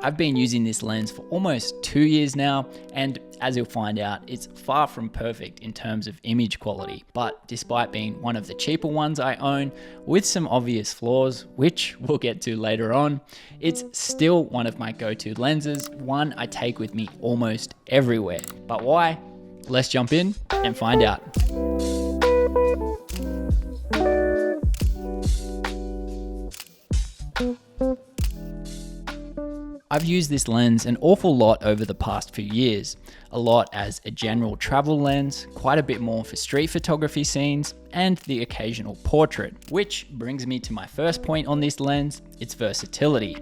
I've been using this lens for almost 2 years now, and as you'll find out, it's far from perfect in terms of image quality. But despite being one of the cheaper ones I own, with some obvious flaws, which we'll get to later on, it's still one of my go-to lenses, one I take with me almost everywhere. But why? Let's jump in and find out. I've used this lens an awful lot over the past few years. A lot as a general travel lens, quite a bit more for street photography scenes, and the occasional portrait. Which brings me to my first point on this lens, its versatility.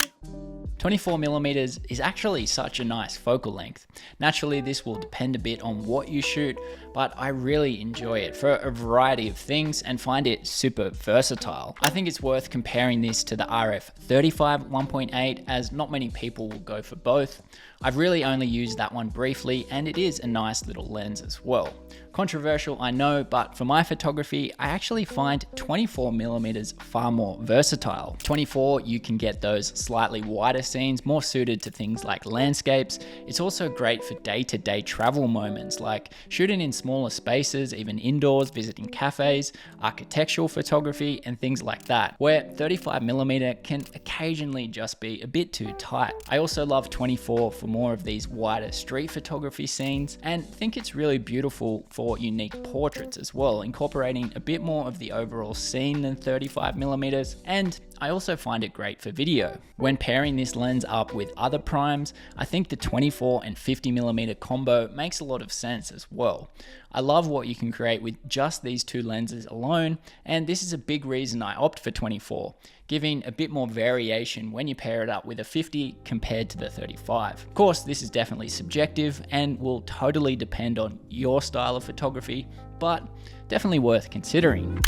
24mm is actually such a nice focal length. Naturally, this will depend a bit on what you shoot, but I really enjoy it for a variety of things and find it super versatile. I think it's worth comparing this to the RF 35 1.8, as not many people will go for both. I've really only used that one briefly, and it is a nice little lens as well. Controversial, I know, but for my photography, I actually find 24mm far more versatile. 24, you can get those slightly wider scenes, more suited to things like landscapes. It's also great for day-to-day travel moments, like shooting in smaller spaces, even indoors, visiting cafes, architectural photography, and things like that, where 35mm can occasionally just be a bit too tight. I also love 24 for more of these wider street photography scenes, and think it's really beautiful for unique portraits as well, incorporating a bit more of the overall scene than 35mm, and I also find it great for video. When pairing this lens up with other primes, I think the 24 and 50mm combo makes a lot of sense as well. I love what you can create with just these two lenses alone, and this is a big reason I opt for 24, giving a bit more variation when you pair it up with a 50 compared to the 35. Of course, this is definitely subjective and will totally depend on your style of photography, but definitely worth considering.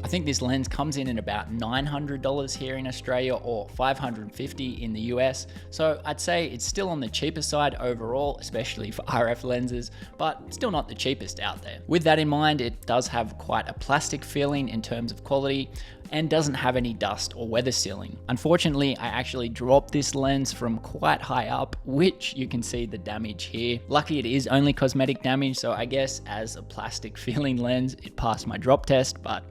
I think this lens comes in at about $900 here in Australia or $550 in the US, so I'd say it's still on the cheaper side overall, especially for RF lenses, but still not the cheapest out there. With that in mind, it does have quite a plastic feeling in terms of quality and doesn't have any dust or weather sealing. Unfortunately, I actually dropped this lens from quite high up, which you can see the damage here. Lucky it is only cosmetic damage, so I guess as a plastic feeling lens, it passed my drop test, but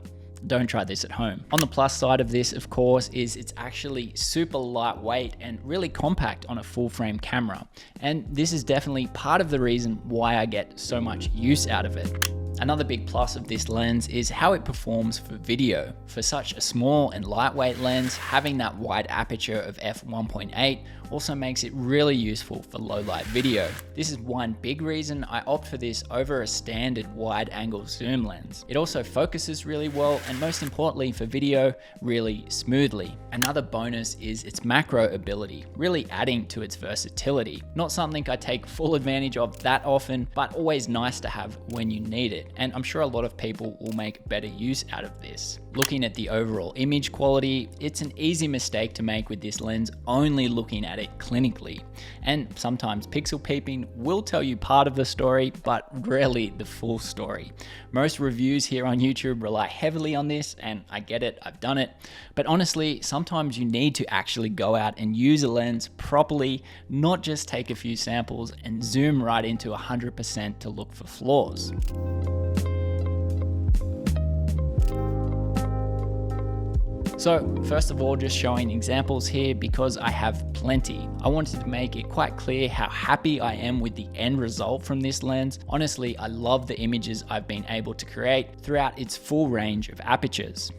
don't try this at home. On the plus side of this, of course, is it's actually super lightweight and really compact on a full frame camera. And this is definitely part of the reason why I get so much use out of it. Another big plus of this lens is how it performs for video. For such a small and lightweight lens, having that wide aperture of f1.8 also makes it really useful for low light video. This is one big reason I opt for this over a standard wide angle zoom lens. It also focuses really well, and most importantly for video, really smoothly. Another bonus is its macro ability, really adding to its versatility. Not something I take full advantage of that often, but always nice to have when you need it. And I'm sure a lot of people will make better use out of this. Looking at the overall image quality, it's an easy mistake to make with this lens only looking at it clinically. And sometimes pixel peeping will tell you part of the story, but rarely the full story. Most reviews here on YouTube rely heavily on this, and I get it, I've done it. But honestly, sometimes you need to actually go out and use a lens properly, not just take a few samples and zoom right into 100% to look for flaws. So first of all, just showing examples here because I have plenty. I wanted to make it quite clear how happy I am with the end result from this lens. Honestly, I love the images I've been able to create throughout its full range of apertures.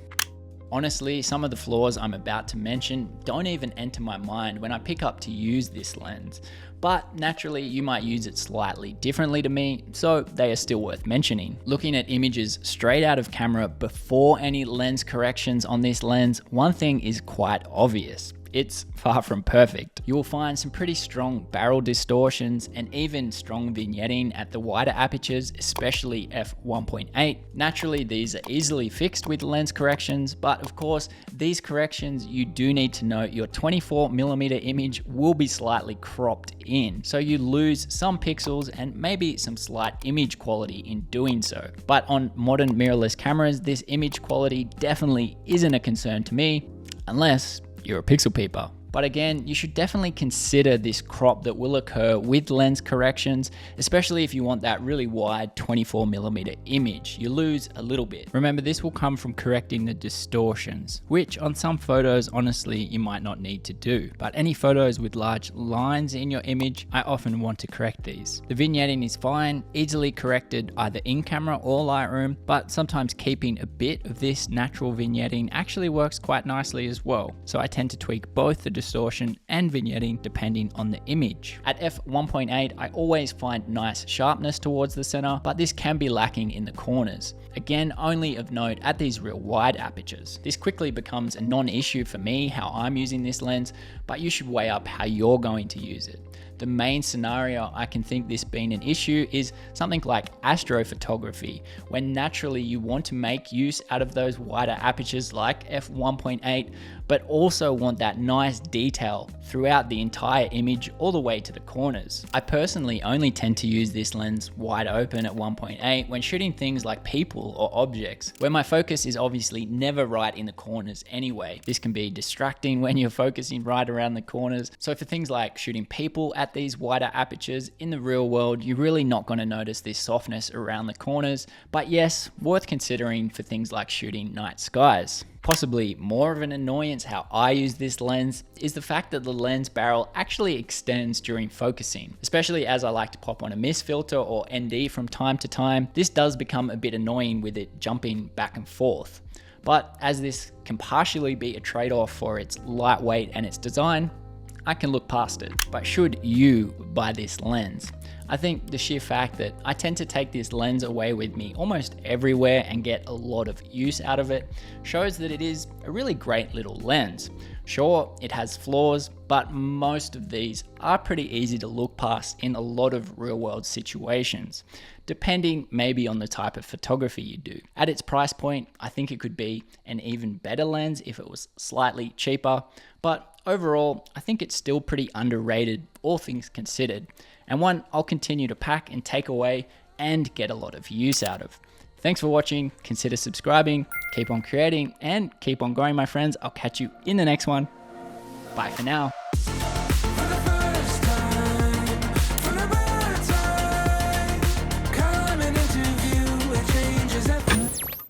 Honestly, some of the flaws I'm about to mention don't even enter my mind when I pick up to use this lens. But naturally, you might use it slightly differently to me, so they are still worth mentioning. Looking at images straight out of camera before any lens corrections on this lens, one thing is quite obvious. It's far from perfect. You will find some pretty strong barrel distortions and even strong vignetting at the wider apertures, especially f1.8. Naturally, these are easily fixed with lens corrections, but of course, these corrections, you do need to note your 24mm image will be slightly cropped in, so you lose some pixels and maybe some slight image quality in doing so. But on modern mirrorless cameras, this image quality definitely isn't a concern to me, unless you're a pixel peeper. But again, you should definitely consider this crop that will occur with lens corrections, especially if you want that really wide 24mm image. You lose a little bit. Remember, this will come from correcting the distortions, which on some photos, honestly, you might not need to do. But any photos with large lines in your image, I often want to correct these. The vignetting is fine, easily corrected either in camera or Lightroom, but sometimes keeping a bit of this natural vignetting actually works quite nicely as well. So I tend to tweak both the distortion and vignetting depending on the image. At f1.8, I always find nice sharpness towards the center, but this can be lacking in the corners. Again, only of note at these real wide apertures. This quickly becomes a non-issue for me, how I'm using this lens, but you should weigh up how you're going to use it. The main scenario I can think this being an issue is something like astrophotography, when naturally you want to make use out of those wider apertures like f1.8, but also want that nice detail throughout the entire image all the way to the corners. I personally only tend to use this lens wide open at 1.8 when shooting things like people or objects, where my focus is obviously never right in the corners anyway. This can be distracting when you're focusing right around the corners. So for things like shooting people at these wider apertures in the real world, you're really not going to notice this softness around the corners, but yes, worth considering for things like shooting night skies. Possibly more of an annoyance how I use this lens is the fact that the lens barrel actually extends during focusing, especially as I like to pop on a mist filter or ND from time to time. This does become a bit annoying with it jumping back and forth. But as this can partially be a trade-off for its lightweight and its design, I can look past it. But should you buy this lens? I think the sheer fact that I tend to take this lens away with me almost everywhere and get a lot of use out of it shows that it is a really great little lens. Sure, it has flaws, but most of these are pretty easy to look past in a lot of real world situations, depending maybe on the type of photography you do. At its price point, I think it could be an even better lens if it was slightly cheaper, but overall, I think it's still pretty underrated, all things considered, and one I'll continue to pack and take away and get a lot of use out of. Thanks for watching, consider subscribing, keep on creating, and keep on growing, my friends. I'll catch you in the next one. Bye for now.